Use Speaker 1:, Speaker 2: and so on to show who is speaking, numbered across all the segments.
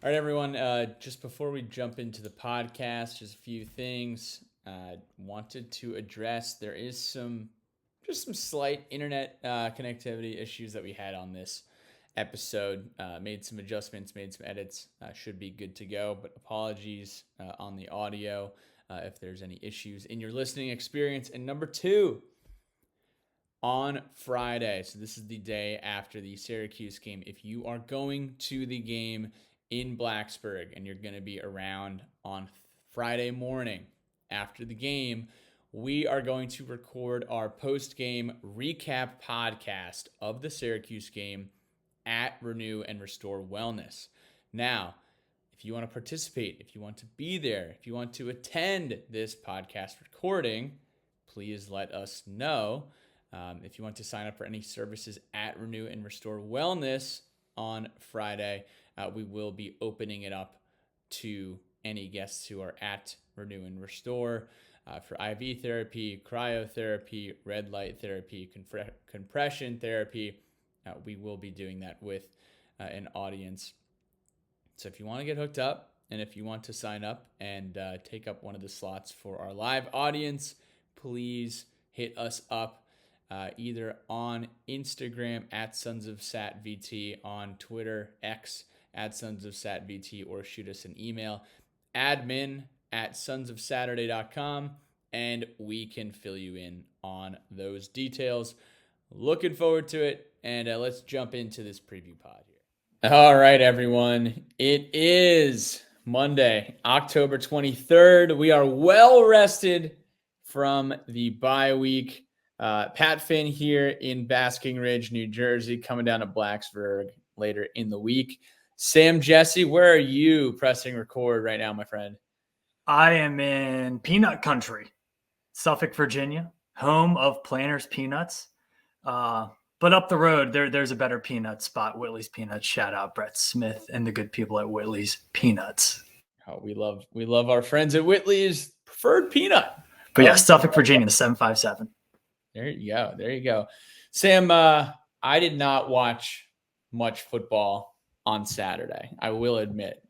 Speaker 1: All right, everyone. Just before we jump into the podcast, just a few things. Wanted to address. There is some slight internet connectivity issues that we had on this episode. Made some adjustments, made some edits. Should be good to go. But apologies on the audio if there's any issues in your listening experience. And number two, on Friday, so this is the day after the Syracuse game, if you are going to the game in Blacksburg and you're going to be around on Friday morning after the game, we are going to record our post-game recap podcast of the Syracuse game at Renew and Restore Wellness. Now, if you want to participate, if you want to be there, if you want to attend this podcast recording, please let us know. If you want to sign up for any services at Renew and Restore Wellness on Friday, we will be opening it up to any guests who are at Renew and Restore for IV therapy, cryotherapy, red light therapy, compression therapy. We will be doing that with an audience. So if you want to get hooked up and if you want to sign up and take up one of the slots for our live audience, please hit us up. Either on Instagram at Sons of Sat VT, on Twitter, X at Sons of Sat VT, or shoot us an email, admin at sonsofsaturday.com, and we can fill you in on those details. Looking forward to it, and let's jump into this preview pod here. All right, everyone. It is Monday, October 23rd. We are well rested from the bye week. Pat Finn here in Basking Ridge, New Jersey, coming down to Blacksburg later in the week. Sam Jessee, where are you pressing record right now, my friend?
Speaker 2: I am in peanut country, Suffolk, Virginia, home of Planters Peanuts. But up the road, there's a better peanut spot, Whitley's Peanuts. Shout out Brett Smith and the good people at Whitley's Peanuts.
Speaker 1: Oh, we love our friends at Whitley's preferred peanut.
Speaker 2: But yeah, Suffolk, Virginia, the 757.
Speaker 1: There you go. Sam, I did not watch much football on Saturday. I will admit,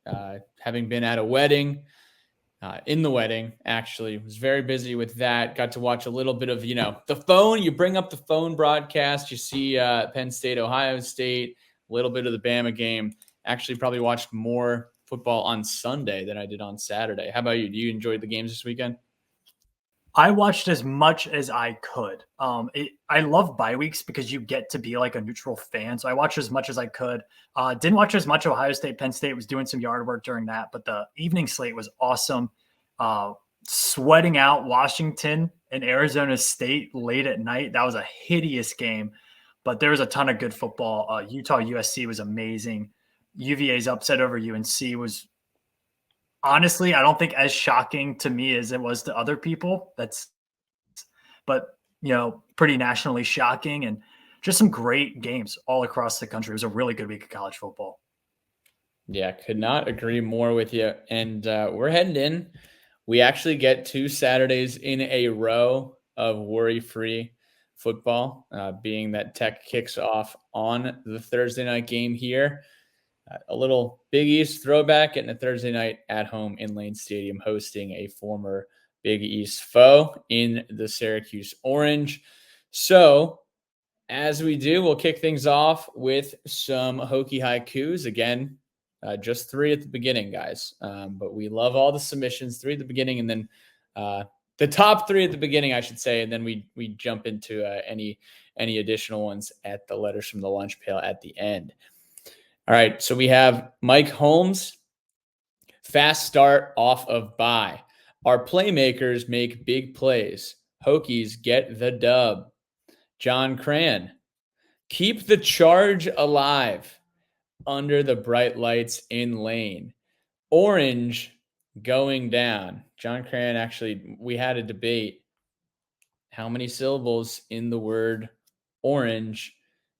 Speaker 1: having been at a wedding, in the wedding, actually, was very busy with that. Got to watch a little bit of, the phone. You bring up the phone broadcast. You see Penn State, Ohio State, a little bit of the Bama game. Actually, probably watched more football on Sunday than I did on Saturday. How about you? Do you enjoy the games this weekend?
Speaker 2: I watched as much as I could. I love bye weeks because you get to be like a neutral fan. So I watched as much as I could. Didn't watch as much Ohio State, Penn State. Was doing some yard work during that, but the evening slate was awesome. Sweating out Washington and Arizona State late at night. That was a hideous game, but there was a ton of good football. Utah USC was amazing. UVA's upset over UNC was, honestly, I don't think as shocking to me as it was to other people. But pretty nationally shocking, and just some great games all across the country. It was a really good week of college football.
Speaker 1: Yeah, could not agree more with you. And we're heading in. We actually get 2 Saturdays in a row of worry-free football, being that Tech kicks off on the Thursday night game here. A little Big East throwback, getting a Thursday night at home in Lane Stadium, hosting a former Big East foe in the Syracuse Orange. So, as we do, we'll kick things off with some Hokie haikus. Again, just 3 at the beginning, guys. But we love all the submissions, 3 at the beginning, and then the top 3 at the beginning, I should say, and then we jump into any additional ones at the letters from the lunch pail at the end. All right, so we have Mike Holmes. Fast start off of bye. Our playmakers make big plays. Hokies get the dub. John Cran. Keep the charge alive. Under the bright lights in Lane. Orange going down. John Cran, actually, we had a debate. How many syllables in the word orange?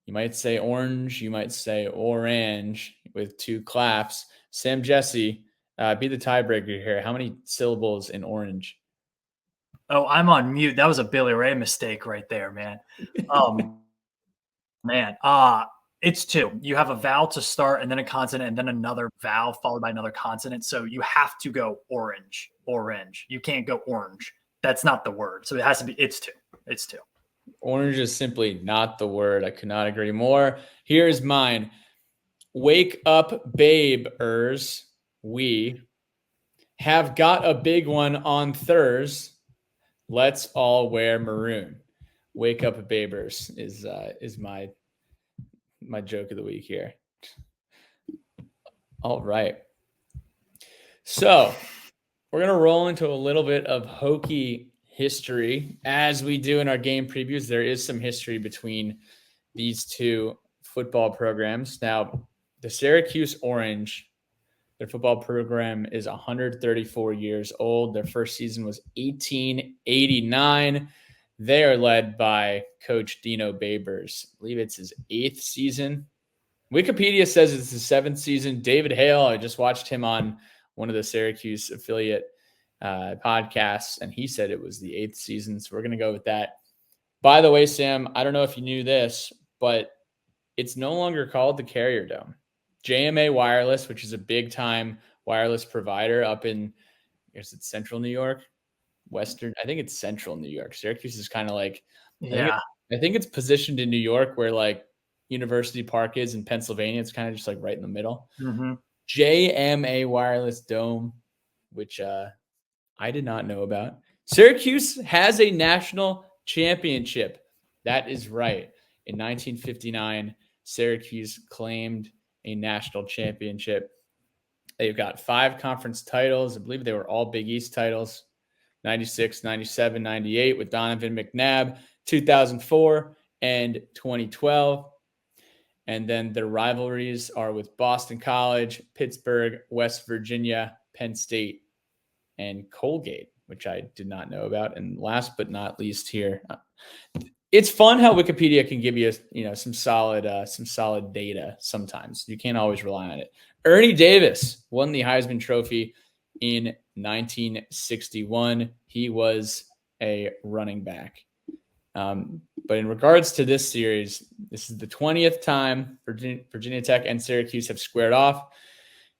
Speaker 1: You might say orange. You might say orange with 2 claps. Sam Jessee, be the tiebreaker here. How many syllables in orange?
Speaker 2: Oh, I'm on mute. That was a Billy Ray mistake right there, man. Man. It's two. You have a vowel to start and then a consonant and then another vowel followed by another consonant. So you have to go orange, orange. You can't go orange. That's not the word. So it has to be, it's two. It's two.
Speaker 1: Orange is simply not the word. I could not agree more. Here's mine. Wake up, babe-ers. We have got a big one on Thurs. Let's all wear maroon. Wake up, babers is my joke of the week here. All right. So we're going to roll into a little bit of Hokie history. As we do in our game previews, there is some history between these two football programs. Now, the Syracuse Orange, their football program is 134 years old. Their first season was 1889. They are led by Coach Dino Babers. I believe it's his 8th season. Wikipedia says it's his 7th season. David Hale, I just watched him on one of the Syracuse affiliate podcasts, and he said it was the 8th season. So we're going to go with that. By the way, Sam, I don't know if you knew this, but it's no longer called the Carrier Dome. JMA Wireless, which is a big-time wireless provider up in, I guess it's Central New York, Western. I think it's Central New York. Syracuse is kind of like,
Speaker 2: Yeah.
Speaker 1: I think it's positioned in New York where like University Park is in Pennsylvania. It's kind of just like right in the middle.
Speaker 2: Mm-hmm.
Speaker 1: JMA Wireless Dome, which I did not know about. Syracuse has a national championship. That is right. In 1959, Syracuse claimed a national championship. They've got 5 conference titles. I believe they were all Big East titles. 96, 97, 98 with Donovan McNabb, 2004 and 2012. And then their rivalries are with Boston College, Pittsburgh, West Virginia, Penn State, and Colgate, which I did not know about. And last but not least here, it's fun how Wikipedia can give you, some solid data sometimes. You can't always rely on it. Ernie Davis won the Heisman Trophy in 1961. He was a running back. But in regards to this series, this is the 20th time Virginia Tech and Syracuse have squared off.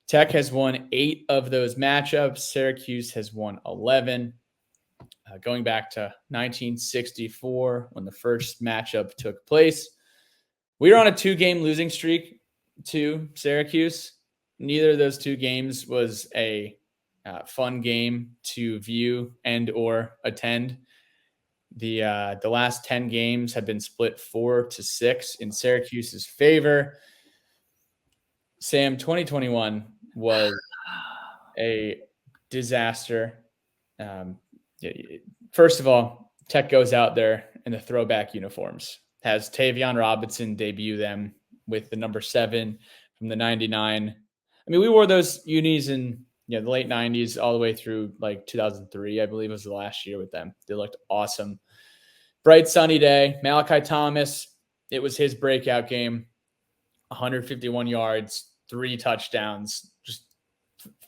Speaker 1: Tech has won 8 of those matchups. Syracuse has won 11. Going back to 1964, when the first matchup took place, we were on a 2-game losing streak to Syracuse. Neither of those 2 games was a fun game to view and or attend. The last 10 games have been split 4-6 in Syracuse's favor. Sam, 2021 was a disaster. First of all, Tech goes out there in the throwback uniforms, has Tavion Robinson debut them with the number 7 from the 99. I mean, we wore those unis in the late 90s all the way through like 2003, I believe was the last year with them. They looked awesome. Bright sunny day. Malachi Thomas, it was his breakout game. 151 yards, 3 touchdowns, just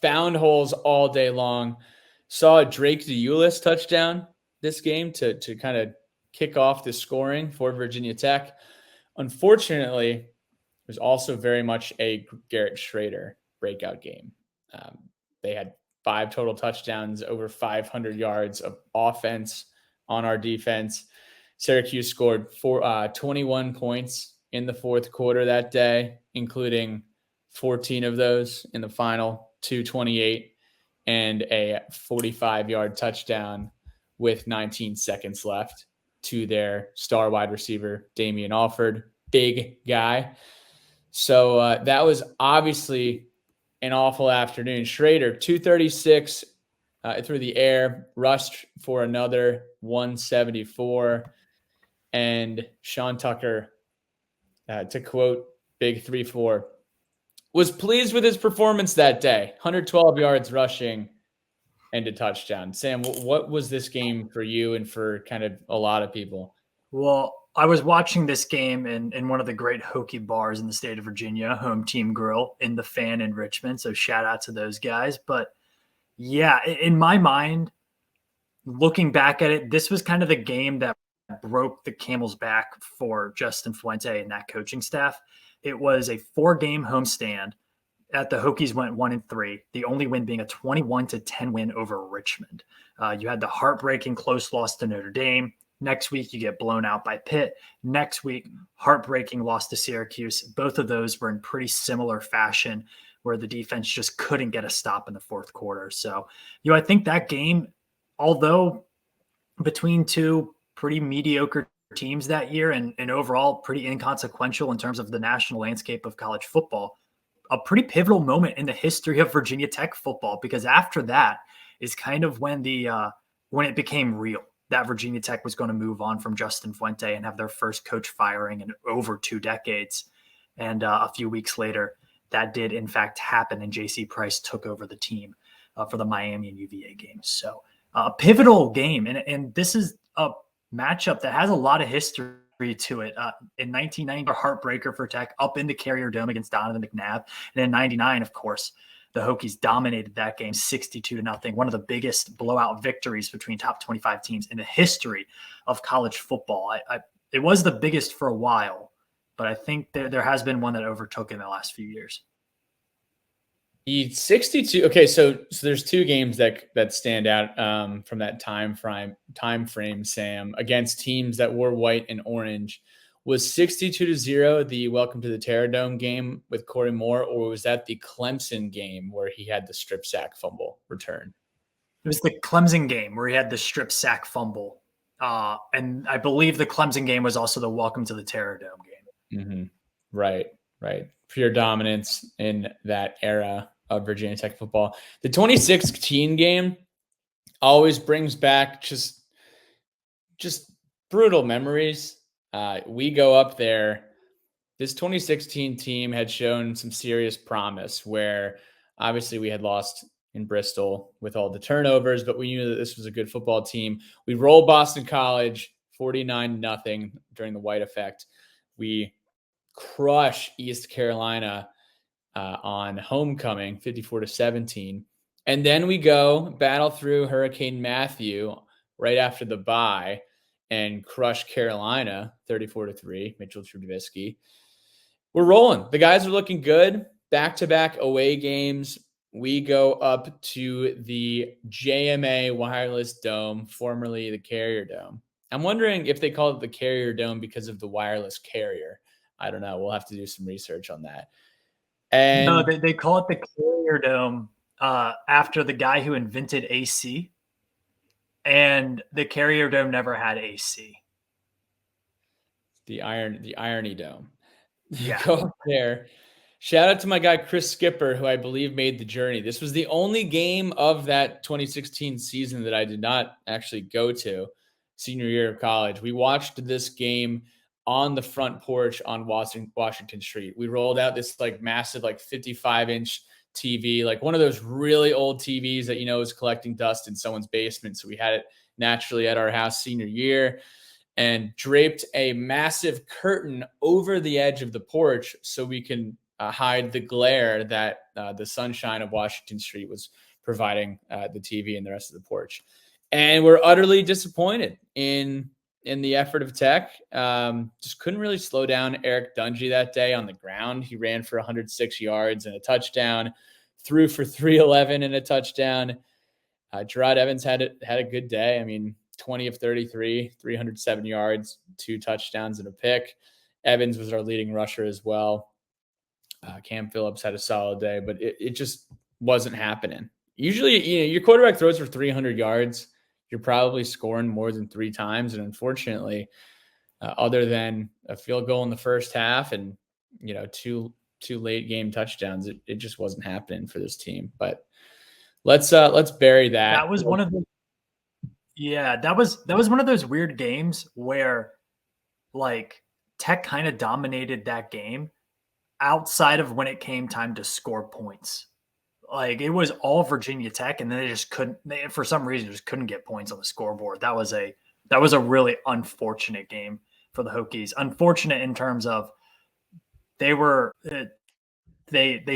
Speaker 1: found holes all day long. Saw a Drake DeEulis touchdown this game to kind of kick off the scoring for Virginia Tech. Unfortunately, it was also very much a Garrett Schrader breakout game. They had 5 total touchdowns, over 500 yards of offense on our defense. Syracuse scored 21 points in the fourth quarter that day, including 14 of those in the final 2:28 and a 45-yard touchdown with 19 seconds left to their star wide receiver, Damian Alford, big guy. So that was obviously an awful afternoon. Schrader, 236 through the air, rushed for another 174. And Sean Tucker, to quote Big 3-4, was pleased with his performance that day. 112 yards rushing and a touchdown. Sam, what was this game for you and for kind of a lot of people?
Speaker 2: Well, I was watching this game in one of the great Hokie bars in the state of Virginia, Home Team Grill in the Fan in Richmond. So shout out to those guys. But yeah, in my mind, looking back at it, this was kind of the game that broke the camel's back for Justin Fuente and that coaching staff. It was a 4-game homestand that the Hokies went 1-3, the only win being a 21-10 win over Richmond. You had the heartbreaking close loss to Notre Dame. Next week, you get blown out by Pitt. Next week, heartbreaking loss to Syracuse. Both of those were in pretty similar fashion, where the defense just couldn't get a stop in the fourth quarter. So, I think that game, although between two pretty mediocre teams that year and overall pretty inconsequential in terms of the national landscape of college football, a pretty pivotal moment in the history of Virginia Tech football, because after that is kind of when when it became real that Virginia Tech was going to move on from Justin Fuente and have their first coach firing in over 2 decades. And a few weeks later, that did in fact happen, and J.C. Price took over the team for the Miami and UVA games. So a pivotal game, and this is a matchup that has a lot of history to it. In 1990, a heartbreaker for Tech up into Carrier Dome against Donovan McNabb, and in '99, of course, the Hokies dominated that game 62-0, one of the biggest blowout victories between top 25 teams in the history of college football. It was the biggest for a while, but I think there has been one that overtook in the last few years.
Speaker 1: 62. Okay, so there's 2 games that stand out from that time frame, Sam, against teams that wore white and orange. Was 62-0 the Welcome to the Terror Dome game with Corey Moore, or was that the Clemson game where he had the strip sack fumble return?
Speaker 2: It was the Clemson game where he had the strip sack fumble. And I believe the Clemson game was also the Welcome to the Terror Dome game.
Speaker 1: Mm-hmm. Right. Pure dominance in that era of Virginia Tech football. The 2016 game always brings back just brutal memories. We go up there. This 2016 team had shown some serious promise, where obviously we had lost in Bristol with all the turnovers, but we knew that this was a good football team. We rolled Boston College 49-0 during the White Effect. We crush East Carolina on homecoming 54-17. And then we go battle through Hurricane Matthew right after the bye and crush Carolina 34-3, Mitchell Trubisky. We're rolling. The guys are looking good. Back-to-back away games. We go up to the JMA Wireless Dome, formerly the Carrier Dome. I'm wondering if they call it the Carrier Dome because of the wireless carrier. I don't know. We'll have to do some research on that. And
Speaker 2: no, they call it the Carrier Dome after the guy who invented AC. And the Carrier Dome never had AC.
Speaker 1: The Irony Dome.
Speaker 2: Yeah.
Speaker 1: Go up there. Shout out to my guy Chris Skipper, who I believe made the journey. This was the only game of that 2016 season that I did not actually go to, senior year of college. We watched this game on the front porch on Washington Street. We rolled out this massive 55-inch TV, like one of those really old TVs that is collecting dust in someone's basement. So we had it naturally at our house senior year, and draped a massive curtain over the edge of the porch so we can hide the glare that the sunshine of Washington Street was providing the TV and the rest of the porch. And we're utterly disappointed in the effort of Tech. Just couldn't really slow down Eric Dungy that day on the ground. He ran for 106 yards and a touchdown, threw for 311 and a touchdown. Gerard Evans had a good day. I mean, 20 of 33, 307 yards, 2 touchdowns and a pick. Evans was our leading rusher as well. Cam Phillips had a solid day, but it just wasn't happening. Usually, your quarterback throws for 300 yards. You're probably scoring more than 3 times. And unfortunately, other than a field goal in the first half and, 2 late game touchdowns, it just wasn't happening for this team. But let's bury that.
Speaker 2: That was one of the, that was one of those weird games where Tech kind of dominated that game outside of when it came time to score points. It was all Virginia Tech, and then they just couldn't. For some reason, just couldn't get points on the scoreboard. That was a really unfortunate game for the Hokies. Unfortunate in terms of they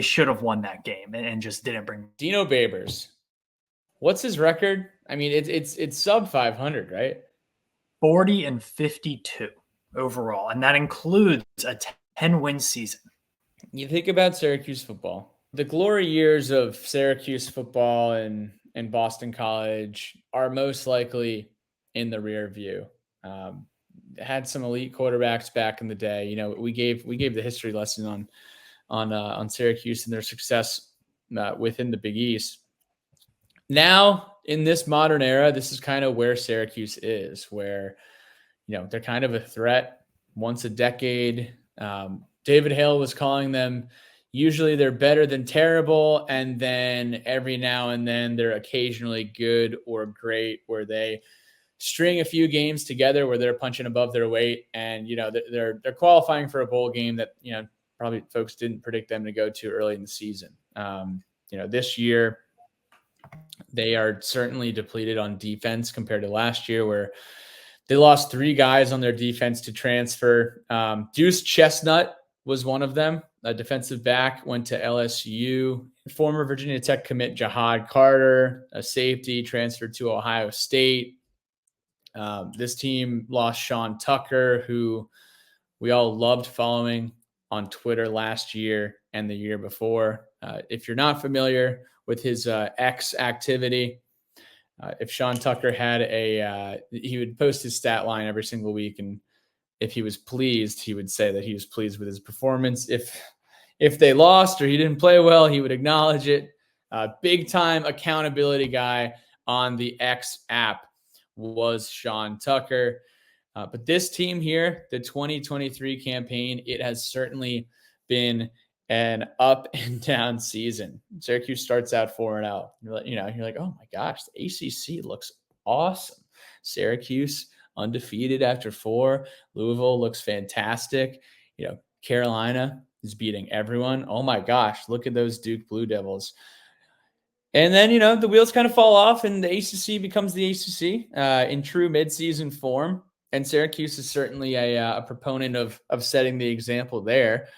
Speaker 2: should have won that game and just didn't bring.
Speaker 1: Dino Babers, what's his record? I mean, it's sub 500, right?
Speaker 2: 40-52 overall, and that includes a 10-win season.
Speaker 1: You think about Syracuse football. The glory years of Syracuse football and Boston College are most likely in the rear view. Um, had some elite quarterbacks back in the day. We gave the history lesson on Syracuse and their success within the Big East. Now, in this modern era, this is kind of where Syracuse is, where they're kind of a threat once a decade. David Hale was calling them. Usually, they're better than terrible, and then every now and then they're occasionally good or great, where they string a few games together where they're punching above their weight, and they're qualifying for a bowl game that probably folks didn't predict them to go to early in the season. This year they are certainly depleted on defense compared to last year, where they lost 3 guys on their defense to transfer. Deuce Chestnut was one of them. A defensive back went to LSU. Former Virginia Tech commit Jahad Carter, a safety, transferred to Ohio State. This team lost Sean Tucker, who we all loved following on Twitter last year and the year before. If you're not familiar with his X activity, if Sean Tucker had he would post his stat line every single week, and if he was pleased, he would say that he was pleased with his performance. If they lost or he didn't play well, he would acknowledge it. Big time accountability guy on the X app was Sean Tucker. But this team here, the 2023 campaign, it has certainly been an up and down season. Syracuse starts out 4-0. You're like, oh my gosh, the ACC looks awesome. Syracuse undefeated after 4. Louisville looks fantastic. Carolina is beating everyone. Oh my gosh, look at those Duke Blue Devils. And then, the wheels kind of fall off and the ACC becomes the ACC in true midseason form. And Syracuse is certainly a proponent of setting the example there.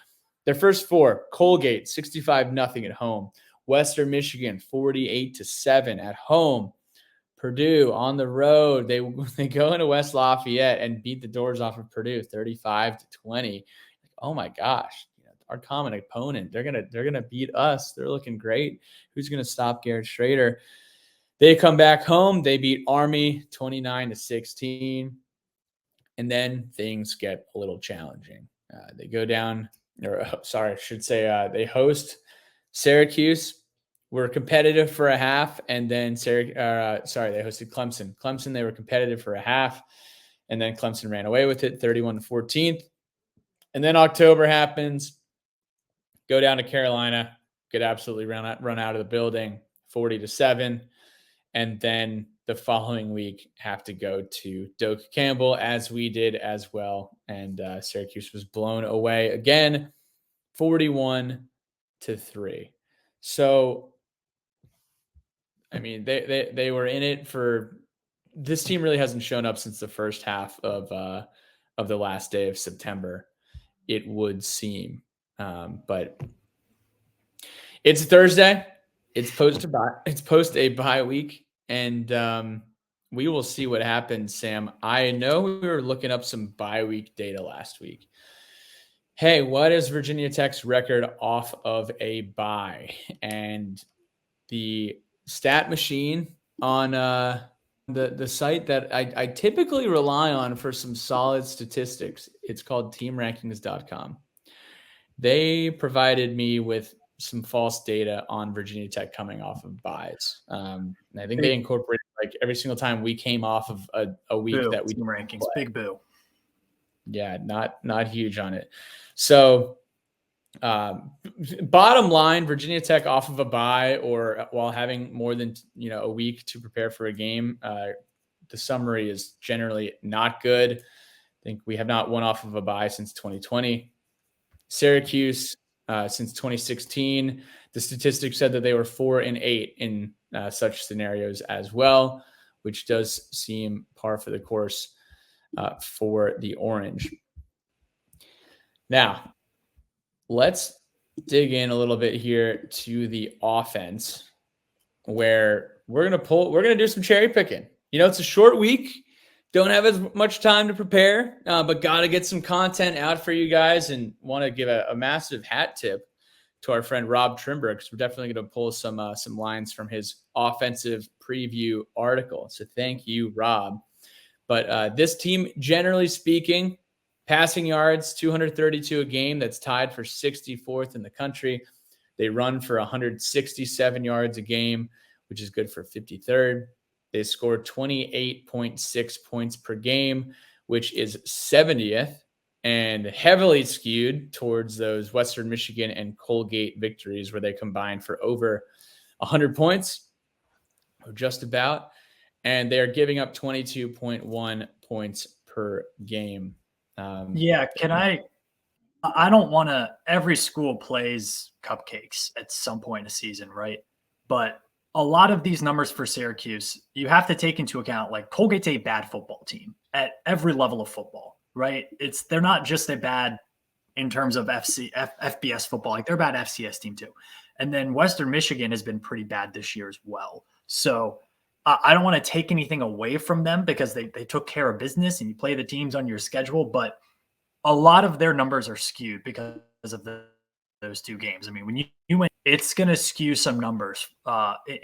Speaker 1: Their first 4, Colgate, 65-0 at home. Western Michigan, 48-7 at home. Purdue on the road. They go into West Lafayette and beat the doors off of Purdue, 35-20. Oh my gosh. Our common opponent. They're gonna beat us. They're looking great. Who's gonna stop Garrett Schrader? They come back home. They beat Army 29-16, and then things get a little challenging. They go down, they host Syracuse. Were competitive for a half, and then they hosted Clemson. Clemson, they were competitive for a half, and then Clemson ran away with it, 31-14. And then October happens. Go down to Carolina, get absolutely run out of the building, 40-7. And then the following week have to go to Doak Campbell, as we did as well. And Syracuse was blown away again, 41-3. So, I mean, they were in it for – this team really hasn't shown up since the first half of the last day of September, it would seem. But it's Thursday. It's post a bye week, and we will see what happens, Sam. I know we were looking up some bye week data last week. Hey, what is Virginia Tech's record off of a bye? And the stat machine on the site that I typically rely on for some solid statistics, it's called teamrankings.com. They provided me with some false data on Virginia Tech coming off of buys. And I think they incorporated like every single time we came off of a week that we
Speaker 2: team rankings, big boo.
Speaker 1: Yeah, not huge on it. So bottom line, Virginia Tech off of a bye or while having more than a week to prepare for a game, the summary is generally not good. I think we have not won off of a bye since 2020. Syracuse since 2016. The statistics said that they were 4-8 in such scenarios as well, which does seem par for the course for the Orange. Now, let's dig in a little bit here to the offense, where we're gonna do some cherry picking. It's a short week. Don't have as much time to prepare, but got to get some content out for you guys, and want to give a massive hat tip to our friend Rob Trimber, because we're definitely going to pull some lines from his offensive preview article. So thank you, Rob. But this team, generally speaking, passing yards, 232 a game. That's tied for 64th in the country. They run for 167 yards a game, which is good for 53rd. They score 28.6 points per game, which is 70th, and heavily skewed towards those Western Michigan and Colgate victories where they combined for over 100 points, or just about. And they're giving up 22.1 points per game.
Speaker 2: I don't want to, every school plays cupcakes at some point in a season, right? But a lot of these numbers for Syracuse, you have to take into account, like, Colgate's a bad football team at every level of football, right? They're not just a bad in terms of FBS football, like they're a bad FCS team too. And then Western Michigan has been pretty bad this year as well. So I don't want to take anything away from them because they took care of business and you play the teams on your schedule, but a lot of their numbers are skewed because of those two games. I mean, when you win, it's going to skew some numbers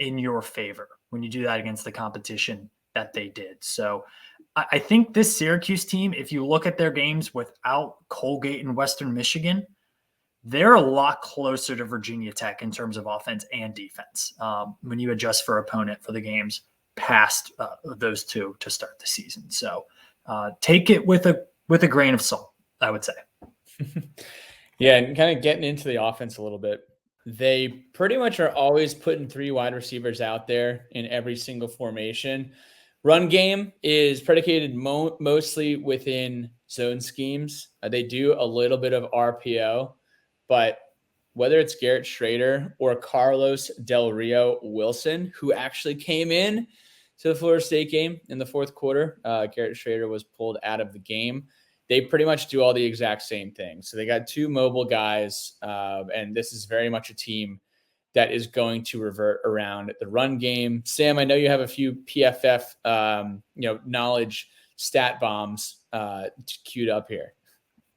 Speaker 2: in your favor when you do that against the competition that they did. So I think this Syracuse team, if you look at their games without Colgate and Western Michigan, they're a lot closer to Virginia Tech in terms of offense and defense when you adjust for opponent for the games past those two to start the season. So take it with a grain of salt, I would say.
Speaker 1: Yeah, and kind of getting into the offense a little bit. They pretty much are always putting 3 wide receivers out there in every single formation. Run game is predicated mostly within zone schemes. They do a little bit of RPO, but whether it's Garrett Schrader or Carlos Del Rio Wilson, who actually came in to the Florida State game in the fourth quarter, Garrett Schrader was pulled out of the game. They pretty much do all the exact same thing. So they got 2 mobile guys, and this is very much a team that is going to revert around the run game. Sam, I know you have a few PFF, knowledge stat bombs queued up here.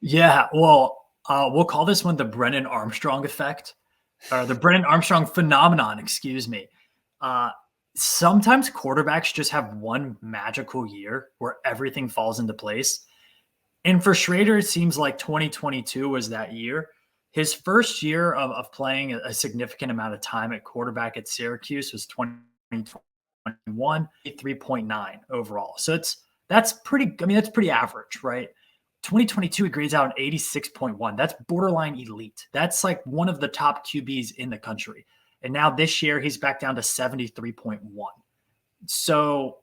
Speaker 2: Yeah, well, we'll call this one the Brennan Armstrong effect, or the Brennan Armstrong phenomenon, excuse me. Sometimes quarterbacks just have one magical year where everything falls into place. And for Schrader, it seems like 2022 was that year. His first year of playing a significant amount of time at quarterback at Syracuse was 2021, 3.9 overall. So that's pretty average, right? 2022, he grades out an 86.1. That's borderline elite. That's like one of the top QBs in the country. And now this year, he's back down to 73.1. So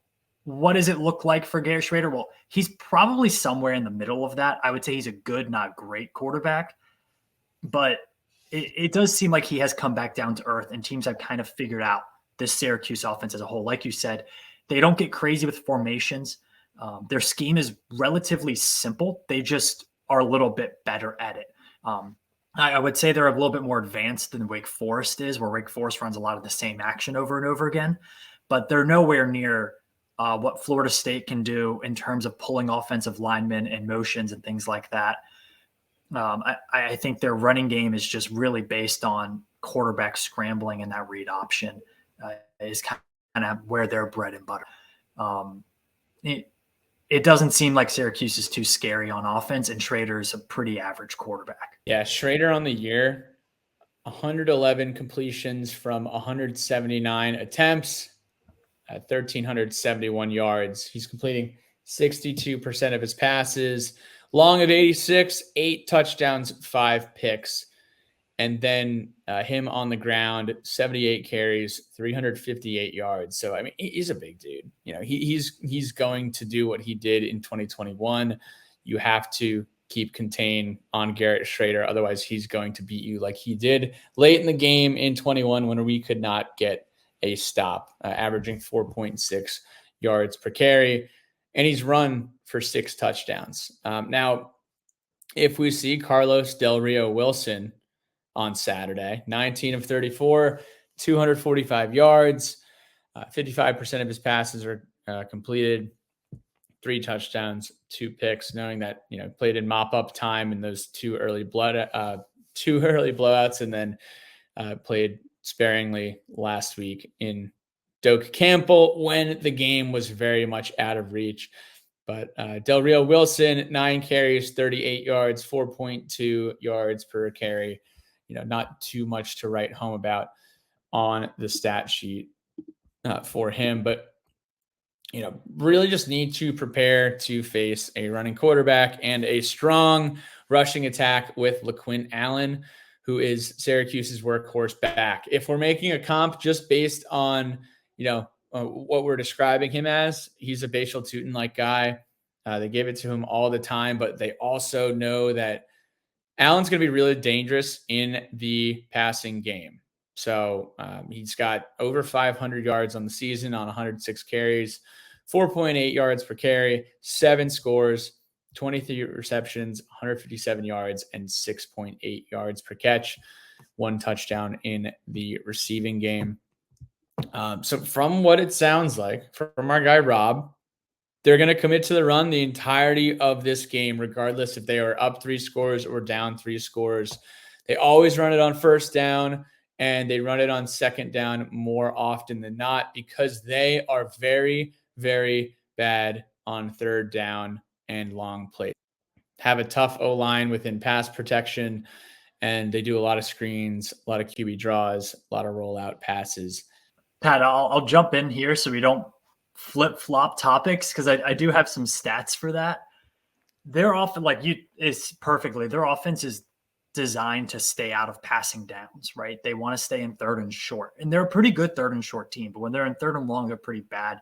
Speaker 2: what does it look like for Garrett Schrader? Well, he's probably somewhere in the middle of that. I would say he's a good, not great quarterback. But it does seem like he has come back down to earth, and teams have kind of figured out this Syracuse offense as a whole. Like you said, they don't get crazy with formations. Their scheme is relatively simple. They just are a little bit better at it. I would say they're a little bit more advanced than Wake Forest is, where Wake Forest runs a lot of the same action over and over again. But they're nowhere near what Florida State can do in terms of pulling offensive linemen and motions and things like that. I think their running game is just really based on quarterback scrambling, and that read option is kind of where they're bread and butter. It doesn't seem like Syracuse is too scary on offense, and Schrader's a pretty average quarterback.
Speaker 1: Yeah, Schrader on the year, 111 completions from 179 attempts at 1,371 yards. He's completing 62% of his passes, long of 86, 8 touchdowns, 5 picks. And then him on the ground, 78 carries, 358 yards. So, I mean, he's a big dude. You know, he's going to do what he did in 2021. You have to keep contain on Garrett Schrader. Otherwise, he's going to beat you like he did late in the game in 21 when we could not get a stop, averaging 4.6 yards per carry. And he's run for 6 touchdowns. Now, if we see Carlos Del Rio Wilson on Saturday, 19 of 34, 245 yards, 55% of his passes are completed, 3 touchdowns, 2 picks, knowing that, played in mop-up time in those 2 early blowouts, and then played sparingly last week in Doak Campbell when the game was very much out of reach. But Del Rio Wilson, 9 carries, 38 yards, 4.2 yards per carry. Not too much to write home about on the stat sheet for him. But, really just need to prepare to face a running quarterback and a strong rushing attack with LaQuint Allen, who is Syracuse's workhorse back. If we're making a comp just based on, what we're describing him as, he's a Bashal Tutin-like guy. They give it to him all the time, but they also know that Allen's going to be really dangerous in the passing game. So he's got over 500 yards on the season on 106 carries, 4.8 yards per carry, 7 scores, 23 receptions, 157 yards, and 6.8 yards per catch, 1 touchdown in the receiving game. So from what it sounds like from our guy Rob, they're going to commit to the run the entirety of this game, regardless if they are up 3 scores or down 3 scores. They always run it on first down, and they run it on second down more often than not because they are very, very bad on third down and long plays. Have a tough O-line within pass protection, and they do a lot of screens, a lot of QB draws, a lot of rollout passes.
Speaker 2: Pat, I'll jump in here so we don't flip-flop topics because I do have some stats for that. They're often their offense is designed to stay out of passing downs, right? They want to stay in third and short, and they're a pretty good third and short team, but when they're in third and long, they're pretty bad.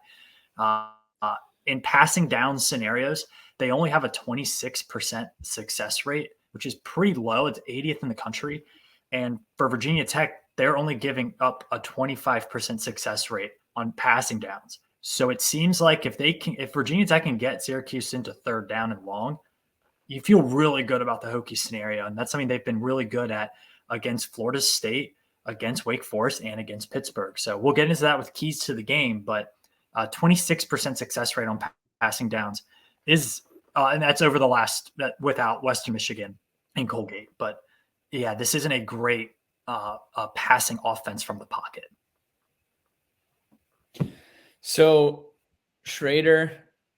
Speaker 2: In passing down scenarios, they only have a 26% success rate, which is pretty low. It's 80th in the country. And for Virginia Tech, they're only giving up a 25% success rate on passing downs. So it seems like if Virginia Tech can get Syracuse into third down and long, you feel really good about the Hokie scenario. And that's something they've been really good at against Florida State, against Wake Forest, and against Pittsburgh. So we'll get into that with keys to the game, but 26% success rate on passing downs is, and that's over the without Western Michigan and Colgate. But yeah, this isn't a great passing offense from the pocket.
Speaker 1: So Schrader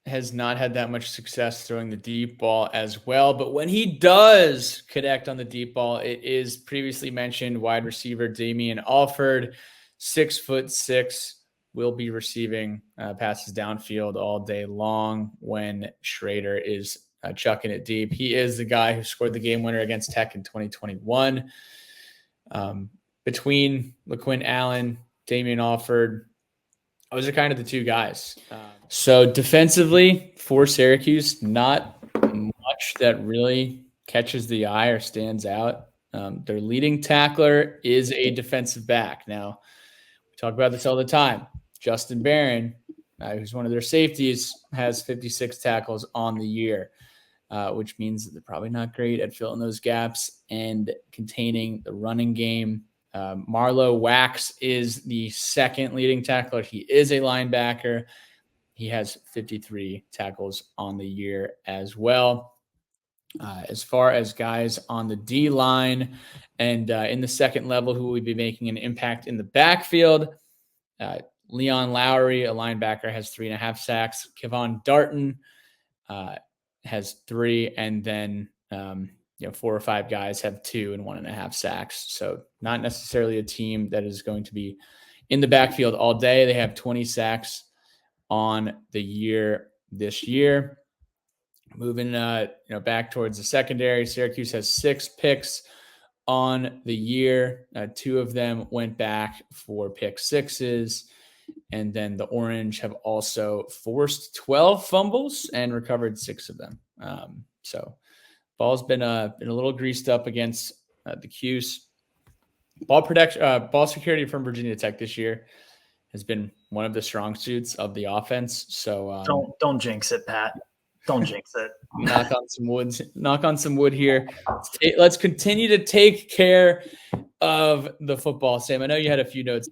Speaker 1: has not had that much success throwing the deep ball as well, but when he does connect on the deep ball, it is previously mentioned wide receiver Damian Alford, 6'6", will be receiving passes downfield all day long when Schrader is chucking it deep. He is the guy who scored the game winner against Tech in 2021. Between LaQuint Allen, Damian Alford, those are kind of the 2 guys. So defensively for Syracuse, not much that really catches the eye or stands out. Their leading tackler is a defensive back. Now, we talk about this all the time. Justin Barron, who's one of their safeties, has 56 tackles on the year, which means that they're probably not great at filling those gaps and containing the running game. Marlowe Wax is the second leading tackler. He is a linebacker. He has 53 tackles on the year as well. As far as guys on the D line and in the second level who will be making an impact in the backfield, Leon Lowry, a linebacker, has 3.5 sacks. Kevon Darton has 3, and then 4 or 5 guys have 2 and 1.5 sacks. So not necessarily a team that is going to be in the backfield all day. They have 20 sacks on the year this year. Moving back towards the secondary, Syracuse has 6 picks on the year. 2 of them went back for pick 6s. And then the Orange have also forced 12 fumbles and recovered 6 of them. So ball's been a little greased up against the Cuse. Ball security from Virginia Tech this year has been one of the strong suits of the offense. So
Speaker 2: don't jinx it, Pat. Don't jinx it.
Speaker 1: Knock on some wood here. Let's continue to take care of the football. Sam, I know you had a few notes.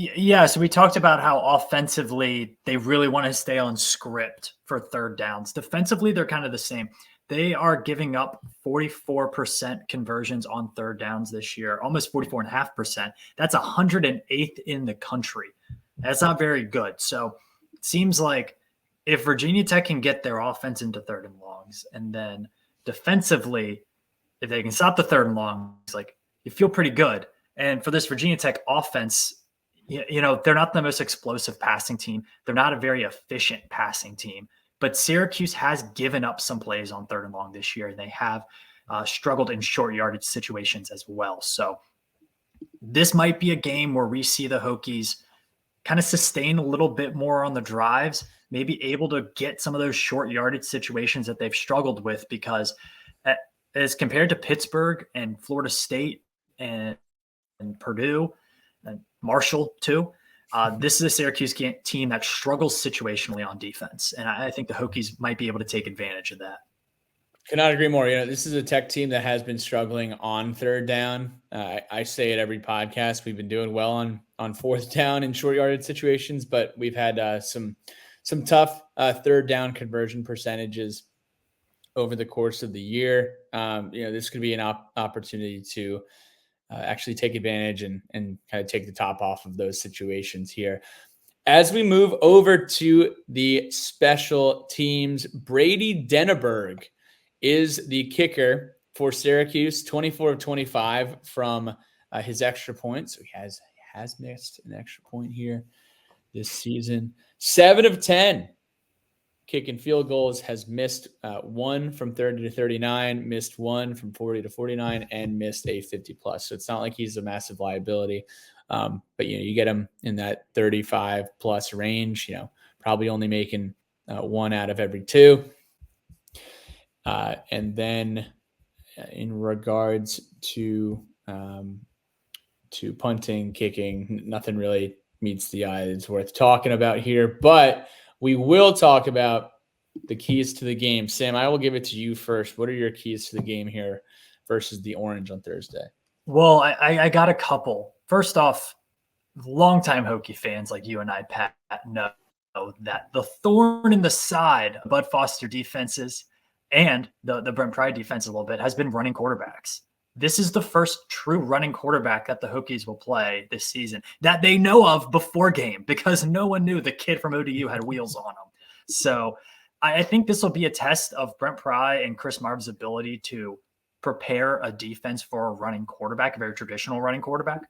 Speaker 2: Yeah, so we talked about how offensively they really want to stay on script for third downs. Defensively, they're kind of the same. They are giving up 44% conversions on third downs this year, almost 44.5%. That's 108th in the country. That's not very good. So it seems like if Virginia Tech can get their offense into third and longs, and then defensively, if they can stop the third and long, it's like you feel pretty good. And for this Virginia Tech offense, they're not the most explosive passing team. They're not a very efficient passing team. But Syracuse has given up some plays on third and long this year, and they have struggled in short yardage situations as well. So this might be a game where we see the Hokies kind of sustain a little bit more on the drives, maybe able to get some of those short yardage situations that they've struggled with, because as compared to Pittsburgh and Florida State and Purdue and Marshall too, this is a Syracuse team that struggles situationally on defense, and I think the Hokies might be able to take advantage of that.
Speaker 1: Cannot agree more. This is a Tech team that has been struggling on third down. I say it every podcast. We've been doing well on fourth down in short yardage situations, but we've had some tough third down conversion percentages over the course of the year. This could be an opportunity to actually take advantage and kind of take the top off of those situations here. As we move over to the special teams, Brady Denneberg is the kicker for Syracuse, 24 of 25 from his extra point. So he has missed an extra point here this season. 7 of 10 kicking field goals, has missed 1 from 30 to 39, missed 1 from 40 to 49, and missed a 50+. So it's not like he's a massive liability. But you get him in that 35+ range, probably only making 1 out of every 2. And then in regards to punting, kicking, nothing really meets the eye that's worth talking about here, but we will talk about the keys to the game. Sam, I will give it to you first. What are your keys to the game here versus the Orange on Thursday?
Speaker 2: Well, I got a couple. First off, longtime Hokie fans like you and I, Pat, know that the thorn in the side of Bud Foster defenses and the Brent Pry defense a little bit has been running quarterbacks. This is the first true running quarterback that the Hokies will play this season that they know of before game, because no one knew the kid from ODU had wheels on him. So I think this will be a test of Brent Pry and Chris Marv's ability to prepare a defense for a running quarterback, a very traditional running quarterback.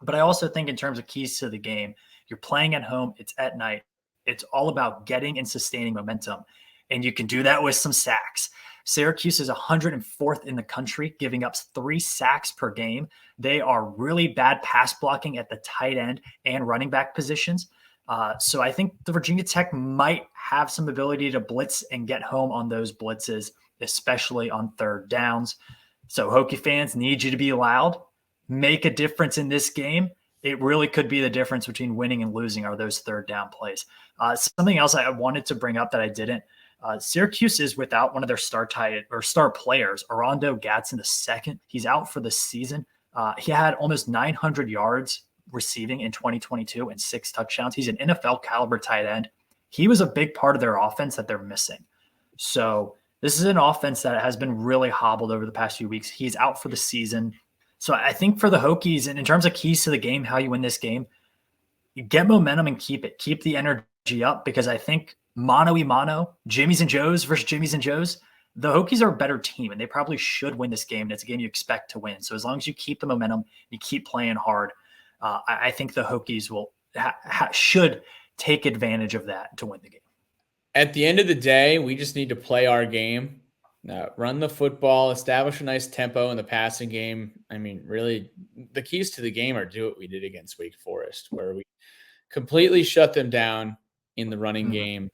Speaker 2: But I also think in terms of keys to the game, you're playing at home, it's at night. It's all about getting and sustaining momentum. And you can do that with some sacks. Syracuse is 104th in the country, giving up 3 sacks per game. They are really bad pass blocking at the tight end and running back positions. So I think the Virginia Tech might have some ability to blitz and get home on those blitzes, especially on third downs. So Hokie fans, need you to be loud, make a difference in this game. It really could be the difference between winning and losing are those third down plays. Something else I wanted to bring up that I didn't. Syracuse is without one of their star players, Arando Gadsden II. He's out for the season. He had almost 900 yards receiving in 2022 and 6 touchdowns. He's an NFL caliber tight end. He was a big part of their offense that they're missing. So this is an offense that has been really hobbled over the past few weeks. He's out for the season. So I think for the Hokies, and in terms of keys to the game, how you win this game, you get momentum and keep it. Keep the energy up, because I think mano-y-mano, Jimmy's and Joe's versus Jimmy's and Joe's, the Hokies are a better team, and they probably should win this game, and it's a game you expect to win. So as long as you keep the momentum, you keep playing hard, I think the Hokies should take advantage of that to win the game.
Speaker 1: At the end of the day, we just need to play our game, run the football, establish a nice tempo in the passing game. I mean, really, the keys to the game are do what we did against Wake Forest, where we completely shut them down in the running game.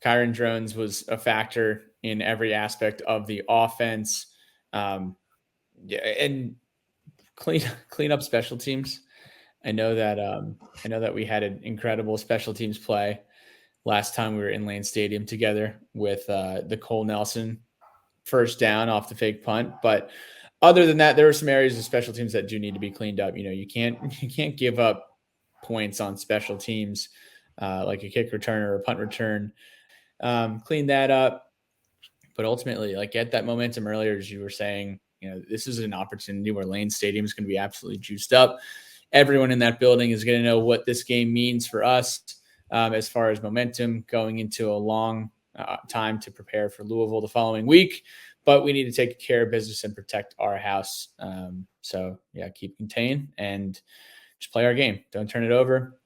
Speaker 1: Kyron Drones was a factor in every aspect of the offense. And clean up special teams. I know that we had an incredible special teams play last time we were in Lane Stadium together with the Cole Nelson first down off the fake punt. But other than that, there are some areas of special teams that do need to be cleaned up. You can't give up points on special teams, like a kick return or a punt return. Clean that up. But ultimately, like get that momentum earlier, as you were saying, this is an opportunity where Lane Stadium is going to be absolutely juiced up. Everyone in that building is going to know what this game means for us as far as momentum going into a long time to prepare for Louisville the following week. But we need to take care of business and protect our house. So, keep contained and just play our game. Don't turn it over.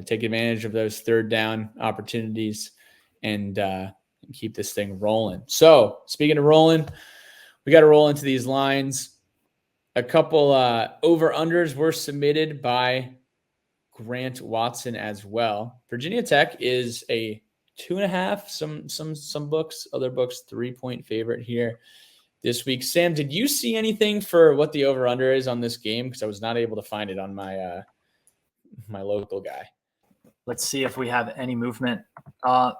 Speaker 1: Take advantage of those third down opportunities and keep this thing rolling. So, speaking of rolling, we got to roll into these lines. A couple over-unders were submitted by Grant Watson as well. Virginia Tech is a 2.5. Some books, other books, 3-point favorite here this week. Sam, did you see anything for what the over-under is on this game? Because I was not able to find it on my my local guy.
Speaker 2: Let's see if we have any movement.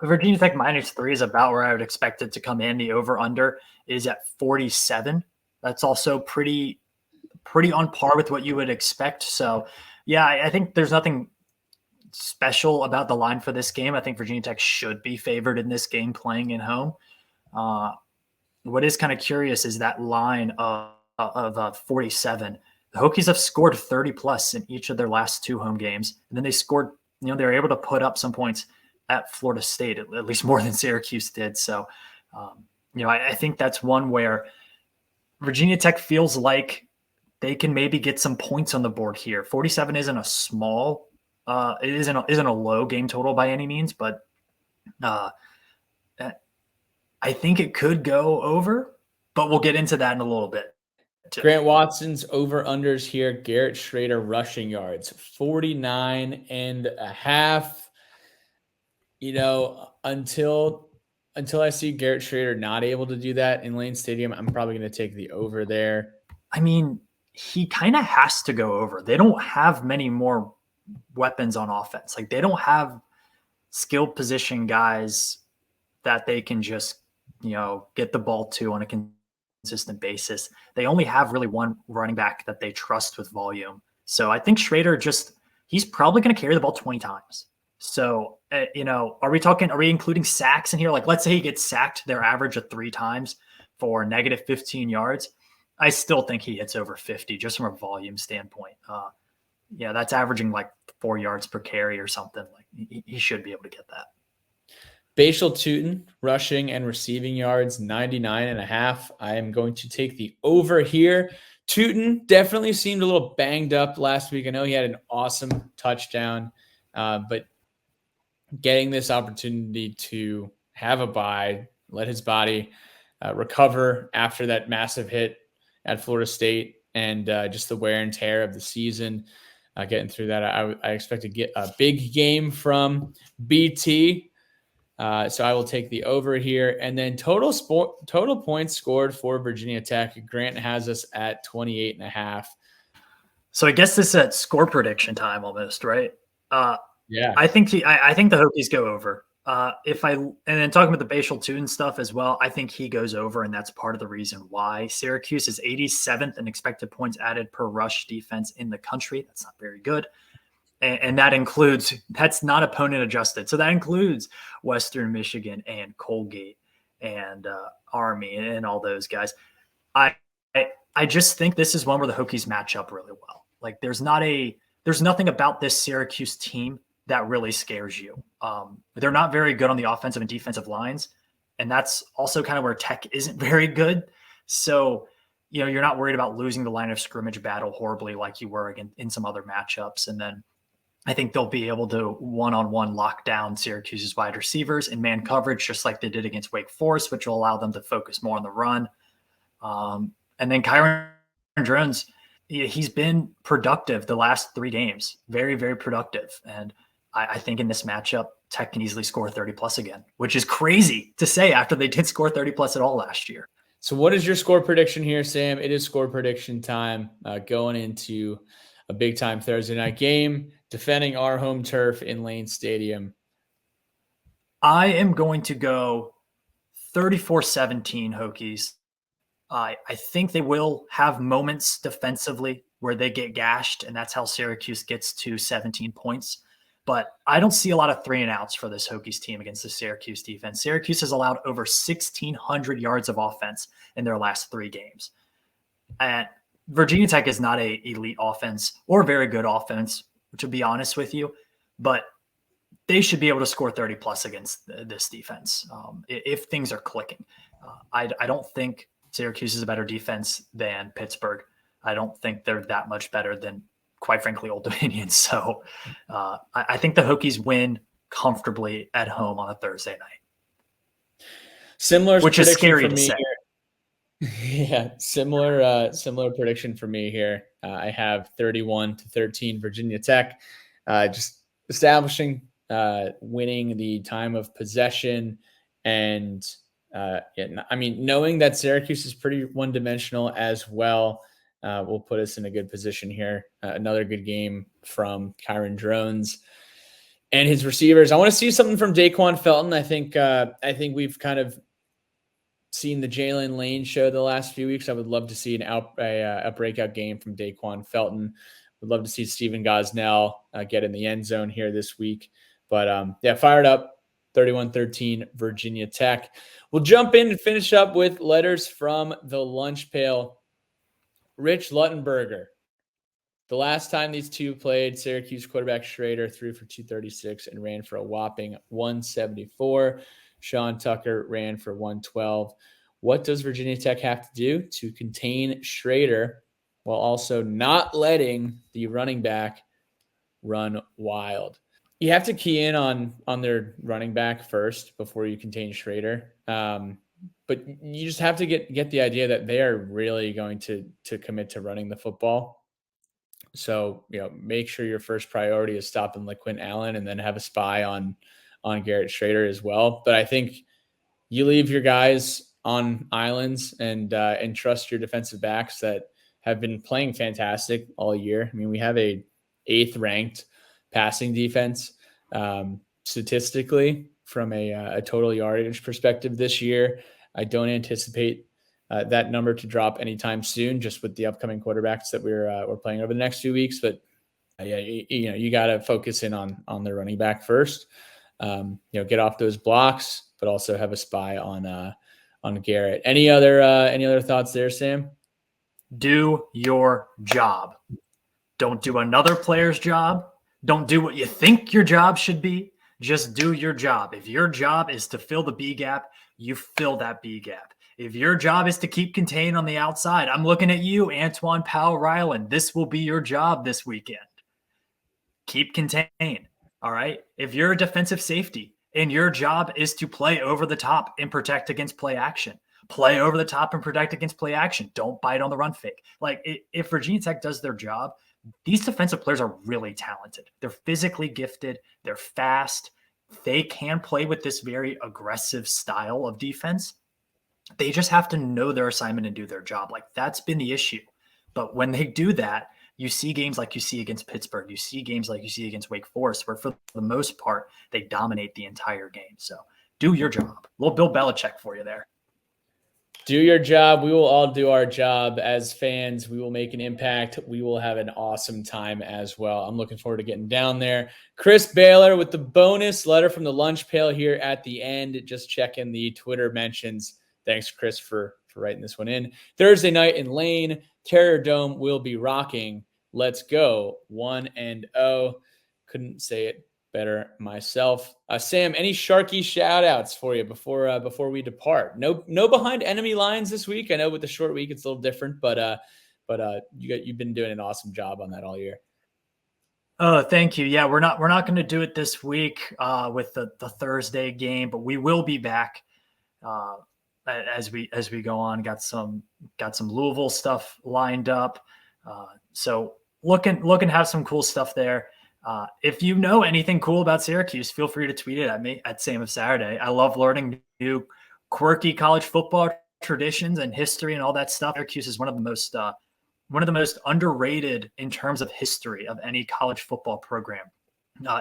Speaker 2: Virginia Tech -3 is about where I would expect it to come in. The over-under is at 47. That's also pretty on par with what you would expect. So, yeah, I think there's nothing special about the line for this game. I think Virginia Tech should be favored in this game playing in home. What is kind of curious is that line of 47. The Hokies have scored 30 plus in each of their last 2 home games. And then they scored, they were able to put up some points at Florida State, at least more than Syracuse did. So, I think that's one where Virginia Tech feels like they can maybe get some points on the board here. 47 isn't a small, it isn't a low game total by any means, but I think it could go over, but we'll get into that in a little bit.
Speaker 1: Grant Watson's over-unders here. Garrett Schrader rushing yards, 49.5. Until I see Garrett Schrader not able to do that in Lane Stadium, I'm probably going to take the over there.
Speaker 2: I mean, he kind of has to go over. They don't have many more weapons on offense. Like, they don't have skilled position guys that they can just, get the ball to on a consistent basis. They only have really one running back that they trust with volume. So I think Schrader he's probably going to carry the ball 20 times. So, are we including sacks in here? Like, let's say he gets sacked their average of 3 times for negative 15 yards. I still think he hits over 50 just from a volume standpoint. That's averaging like 4 yards per carry or something. Like, he should be able to get that.
Speaker 1: Bashal Tutin, rushing and receiving yards, 99.5. I am going to take the over here. Tutin definitely seemed a little banged up last week. I know he had an awesome touchdown, but getting this opportunity to have a bye, let his body recover after that massive hit at Florida State and just the wear and tear of the season, getting through that, I expect to get a big game from BT. So I will take the over here. And then total points scored for Virginia Tech. Grant has us at 28.5.
Speaker 2: So I guess this is at score prediction time almost, right?
Speaker 1: Yeah.
Speaker 2: I think the Hokies go over. And then talking about the Bashal Tutin stuff as well, I think he goes over, and that's part of the reason why. Syracuse is 87th in expected points added per rush defense in the country. That's not very good. And that's not opponent adjusted. So that includes Western Michigan and Colgate and Army and all those guys. I just think this is one where the Hokies match up really well. Like, there's nothing about this Syracuse team that really scares you. They're not very good on the offensive and defensive lines. And that's also kind of where Tech isn't very good. So, you're not worried about losing the line of scrimmage battle horribly like you were in some other matchups. And then I think they'll be able to one-on-one lock down Syracuse's wide receivers in man coverage, just like they did against Wake Forest, which will allow them to focus more on the run. And then Kyron Drones, he's been productive the last 3 games, very, very productive. And I think in this matchup, Tech can easily score 30 plus again, which is crazy to say after they did score 30 plus at all last year.
Speaker 1: So what is your score prediction here, Sam? It is score prediction time going into a big-time Thursday night game, defending our home turf in Lane Stadium.
Speaker 2: I am going to go 34-17 Hokies. I think they will have moments defensively. where they get gashed, and that's how Syracuse gets to 17 points. But I don't see a lot of 3-and-outs for this Hokies team against the Syracuse defense. Syracuse has allowed over 1,600 yards of offense in their last 3 games. And Virginia Tech is not a elite offense or very good offense, to be honest with you, but they should be able to score 30 plus against this defense if things are clicking. I don't think Syracuse is a better defense than Pittsburgh. I don't think they're that much better than, quite frankly, Old Dominion. So I think the Hokies win comfortably at home on a Thursday night.
Speaker 1: Similar,
Speaker 2: which is scary to say.
Speaker 1: Yeah, similar prediction for me here. I have 31-13 Virginia Tech, just establishing, winning the time of possession, and knowing that Syracuse is pretty one-dimensional as well, will put us in a good position here. Another good game from Kyron Drones and his receivers. I want to see something from Daquan Felton. I think we've kind of seen the Jalen Lane show the last few weeks. I would love to see a breakout game from Daquan Felton. Would love to see Stephen Gosnell get in the end zone here this week. But fired up. 31-13 Virginia Tech. We'll jump in and finish up with letters from the lunch pail. Rich Luttenberger. The last time these two played, Syracuse quarterback Schrader threw for 236 and ran for a whopping 174. Sean Tucker ran for 112. What does Virginia Tech have to do to contain Schrader while also not letting the running back run wild? You have to key in on their running back first before you contain Schrader. But you just have to get the idea that they are really going to commit to running the football. So, make sure your first priority is stopping LaQuint Allen, and then have a spy on Garrett Schrader as well. But I think you leave your guys on islands and trust your defensive backs that have been playing fantastic all year. I mean, we have a 8th ranked passing defense statistically from a total yardage perspective this year. I don't anticipate that number to drop anytime soon, just with the upcoming quarterbacks that we're playing over the next few weeks. But you got to focus in on the running back first. Get off those blocks, but also have a spy on Garrett. Any other thoughts there, Sam?
Speaker 2: Do your job. Don't do another player's job. Don't do what you think your job should be. Just do your job. If your job is to fill the B gap, you fill that B gap. If your job is to keep contained on the outside, I'm looking at you, Antoine Powell-Ryland. This will be your job this weekend. Keep contained. All right. If you're a defensive safety and your job is to play over the top and protect against play action, play over the top and protect against play action. Don't bite on the run fake. Like, if Virginia Tech does their job, these defensive players are really talented. They're physically gifted. They're fast. They can play with this very aggressive style of defense. They just have to know their assignment and do their job. Like, that's been the issue. But when they do that, you see games like you see against Pittsburgh. You see games like you see against Wake Forest, where for the most part, they dominate the entire game. So do your job. Little Bill Belichick for you there.
Speaker 1: Do your job. We will all do our job as fans. We will make an impact. We will have an awesome time as well. I'm looking forward to getting down there. Chris Baylor with the bonus letter from the lunch pail here at the end. Just checking the Twitter mentions. Thanks, Chris, for writing this one in. Thursday night in Lane, Terror Dome will be rocking. Let's go 1-0. Couldn't say it better myself. Sam, any Sharky shout outs for you before we depart? No behind enemy lines this week. I know with the short week it's a little different, but you've been doing an awesome job on that all year.
Speaker 2: Oh, thank you. Yeah, we're not going to do it this week with the Thursday game, but we will be back as we go on. Got some Louisville stuff lined up. So looking to have some cool stuff there. If you know anything cool about Syracuse, feel free to tweet it at me at Sam of Saturday. I love learning new quirky college football traditions and history and all that stuff. Syracuse is one of the most underrated in terms of history of any college football program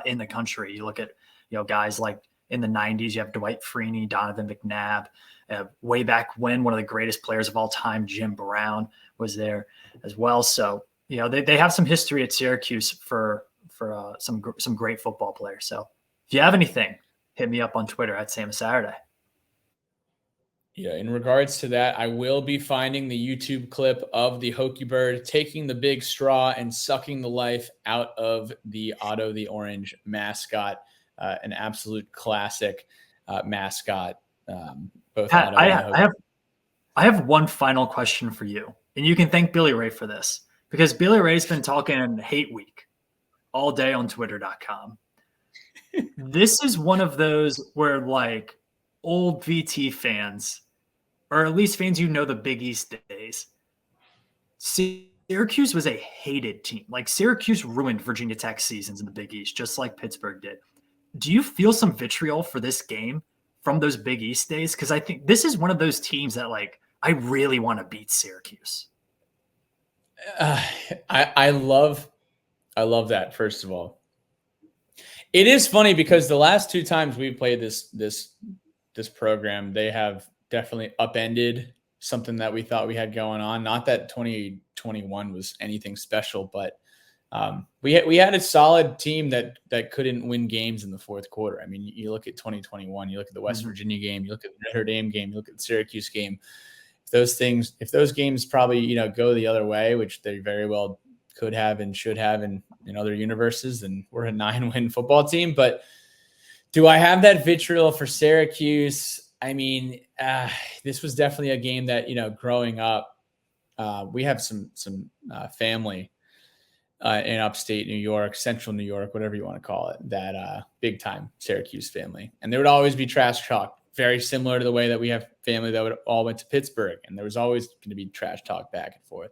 Speaker 2: in the country. You look at guys like in the 90s, you have Dwight Freeney, Donovan McNabb. Way back when, one of the greatest players of all time, Jim Brown, was there as well. So They have some history at Syracuse for some great football players. So if you have anything, hit me up on Twitter at Sam Saturday.
Speaker 1: Yeah, in regards to that, I will be finding the YouTube clip of the Hokie Bird taking the big straw and sucking the life out of the Otto the Orange mascot, an absolute classic mascot. Both
Speaker 2: Pat,
Speaker 1: Otto and the Hokie.
Speaker 2: I have one final question for you, and you can thank Billy Ray for this because Billy Ray's been talking hate week all day on Twitter.com. This is one of those where like old VT fans, or at least fans the Big East days, Syracuse was a hated team. Like Syracuse ruined Virginia Tech seasons in the Big East, just like Pittsburgh did. Do you feel some vitriol for this game from those Big East days? Because I think this is one of those teams that like I really want to beat Syracuse.
Speaker 1: I love that. First of all, it is funny because the last two times we played this program, they have definitely upended something that we thought we had going on. Not that 2021 was anything special, but we had a solid team that couldn't win games in the fourth quarter. I mean, you look at 2021, you look at the West Virginia game, you look at the Notre Dame game, you look at the Syracuse game. If those games probably go the other way, which they very well could have and should have in other universes, then we're a 9-win football team. But do I have that vitriol for Syracuse? I mean, this was definitely a game that, growing up, we have some family in upstate New York, central New York, whatever you want to call it, that big time Syracuse family. And there would always be trash talk, very similar to the way that we have family that would all went to Pittsburgh. And there was always going to be trash talk back and forth.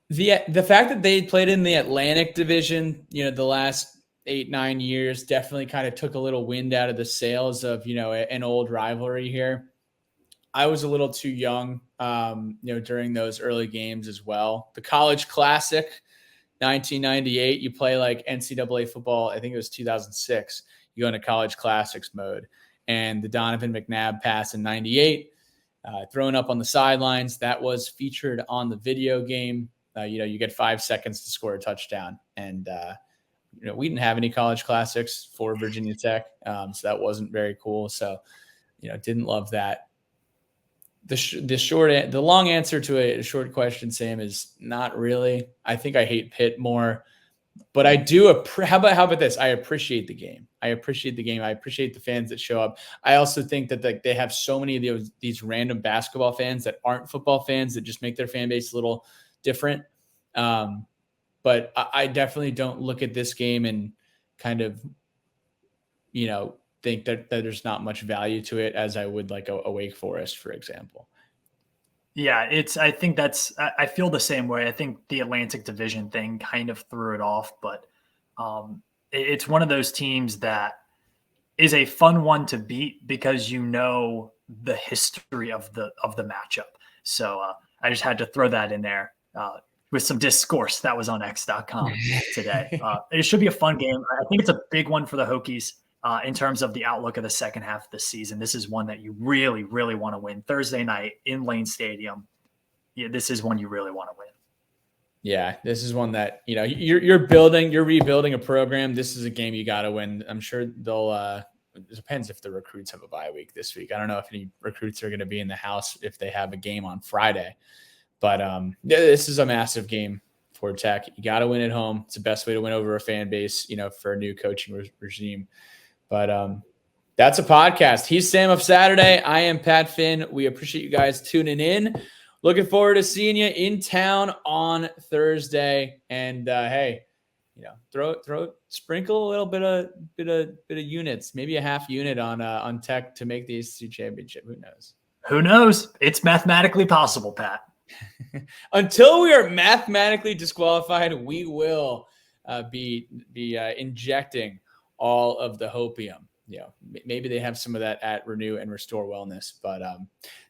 Speaker 1: The fact that they played in the Atlantic Division, the last 8-9 years definitely kind of took a little wind out of the sails of, an old rivalry here. I was a little too young, during those early games as well. The College Classic, 1998, you play like NCAA football. I think it was 2006. You go into College Classics mode. And the Donovan McNabb pass in 98, thrown up on the sidelines, that was featured on the video game. You get 5 seconds to score a touchdown. And, we didn't have any College Classics for Virginia Tech, so that wasn't very cool. So, didn't love that. The long answer to a short question, Sam, is not really. I think I hate Pitt more, but I do. How about this? I appreciate the game. I appreciate the fans that show up. I also think that they have so many of these random basketball fans that aren't football fans that just make their fan base a little different. But I definitely don't look at this game and kind of, think that there's not much value to it as I would like a Wake Forest, for example.
Speaker 2: Yeah, I think I feel the same way. I think the Atlantic Division thing kind of threw it off, but it's one of those teams that is a fun one to beat because the history of the matchup. So I just had to throw that in there with some discourse that was on X.com today. It should be a fun game. I think it's a big one for the Hokies in terms of the outlook of the second half of the season. This is one that you really, really want to win. Thursday night in Lane Stadium. Yeah, this is one you really want to win.
Speaker 1: Yeah, this is one that, you're rebuilding a program. This is a game you got to win. I'm sure they'll it depends if the recruits have a bye week this week. I don't know if any recruits are going to be in the house if they have a game on Friday. But this is a massive game for Tech. You got to win at home. It's the best way to win over a fan base, for a new coaching regime. But that's a podcast. He's Sam of Saturday. I am Pat Finn. We appreciate you guys tuning in. Looking forward to seeing you in town on Thursday. And hey, sprinkle a little bit of units, maybe a half unit on Tech to make the ACC championship. Who knows?
Speaker 2: Who knows? It's mathematically possible, Pat.
Speaker 1: Until we are mathematically disqualified, we will be injecting all of the hopium. Maybe they have some of that at Renew and Restore Wellness, but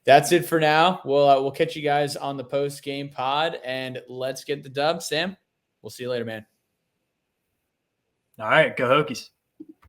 Speaker 1: that's it for now. We'll catch you guys on the post game pod, and let's get the dub. Sam, we'll see you later, man.
Speaker 2: All right, go Hokies.